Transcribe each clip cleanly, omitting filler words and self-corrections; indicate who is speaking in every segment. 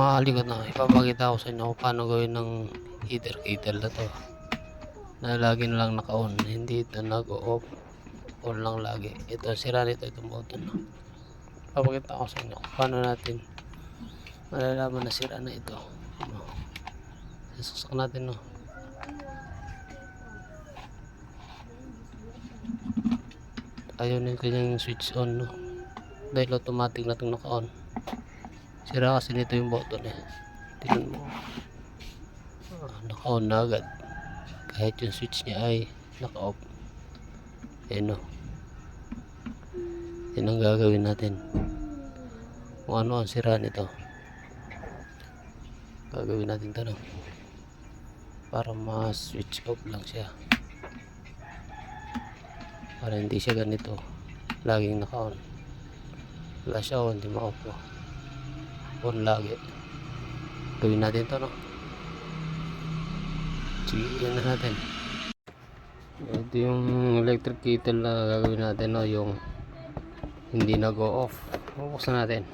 Speaker 1: mga kalikot na, ipapakita ko sa inyo kung paano gawin ng heater kettle na to na lagi na lang naka-on, hindi ito nag-off, on lang lagi. Ito sira nito, itong button na. Ipapakita ko sa inyo kung paano natin malalaman na sira na ito. Sasaksak natin, no. Ayaw na yung kanyang switch on, no, dahil automatic na itong naka-on. Sira kasi nito yung button eh. Tingnan mo, naka-on na agad kahit yung switch niya ay naka-off. Ayan, no. Yan ang gagawin natin. Kung ano ang sira nito, gagawin natin ito, no, para ma-switch off lang siya, para hindi siya ganito laging naka-on. Wala siya on, hindi ma-off, no. On lagi. Gawin natin to, no. Sige, yan na natin. Ito yung electric kettle na gagawin natin, no, yung hindi nag-o-off. Bubuksan natin.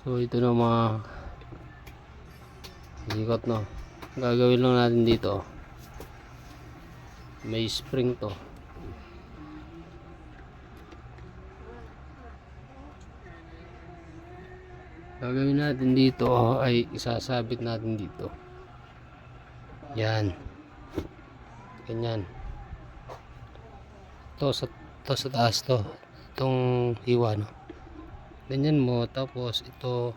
Speaker 1: So ito na mga ikot, no. Gagawin lang natin dito, may spring to. Gagawin natin dito ay isasabit natin dito. Yan. Ganyan. To sa taas to. Itong hiwa, no. Ganyan mo, tapos ito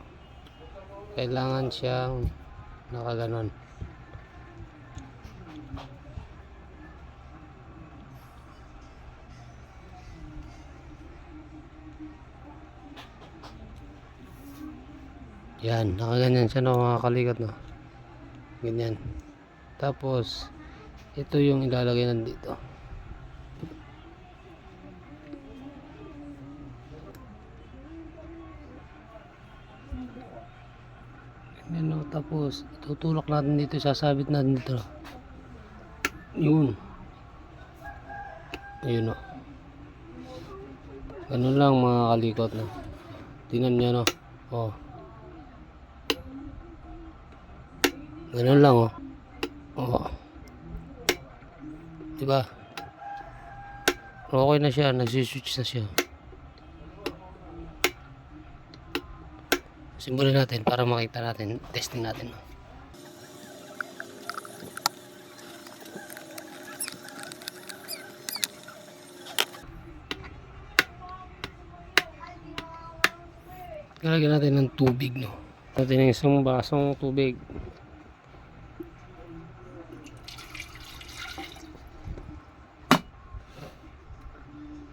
Speaker 1: kailangan siyang nakaganon. Yan, nakaganyan siya, no, mga kalikot, no. Ganyan. Tapos ito yung ilalagay nandito. Ganyan, no. Tapos tutulak natin dito, sasabit natin dito. Yun. Ayun, no. Ganun lang, mga kalikot, no. Tingnan nyo, no. Oh. Ganun lang, oh. Oh. Diba? Okay na siya, nagsiswitch na siya. Simulan natin para makita natin, testing natin. Lalagyan natin ng tubig, no. Natin yung isang basong tubig.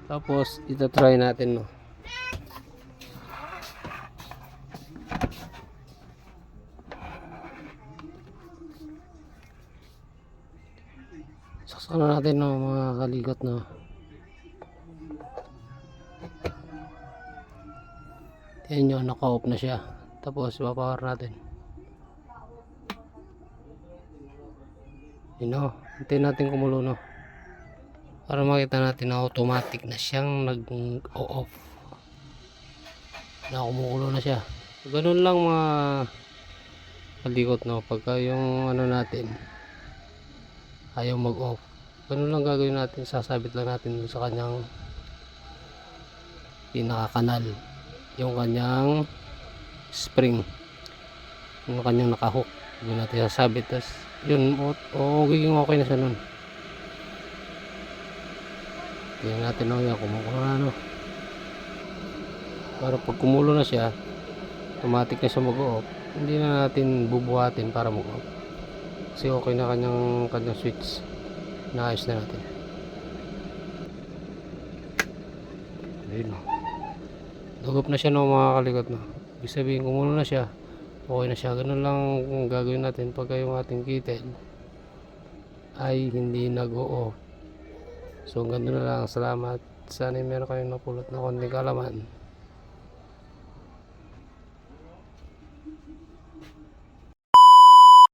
Speaker 1: Tapos ito-try natin, no. Saksakan na natin, no, mga kalikot, no. Tingnan nyo, naka-off na siya. Tapos ipapower natin. Yun, no. Hintayin natin kumulo, no, para makita natin na automatic na siyang nag-o-off, na kumukulo na siya. So, ganun lang, mga kalikot, no. Pagka yung ano natin ayaw mag-off, ganun lang gagawin natin. Sasabit lang natin sa kanyang pinaka-kanal yung kanyang spring, yung kanyang nakahook. Yun natin sasabit, tas yun, magiging okay na siya nun. Tingnan natin, no, yan, kumukulo na, no. Para pag kumulo na siya, automatic na siya mag-off. Hindi na natin bubuhatin para mag-off, kasi okay na kanyang switch. Naayos na natin. Ayun, no. Dugop na siya, no, mga kalikot, no. Ibig sabihin, kumulo na siya, okay na siya. Ganun lang gagawin natin pagka yung ating kettle ay hindi nag-o-off. So, ganun na lang. Salamat. Sana meron kayong napulot na konting kaalaman.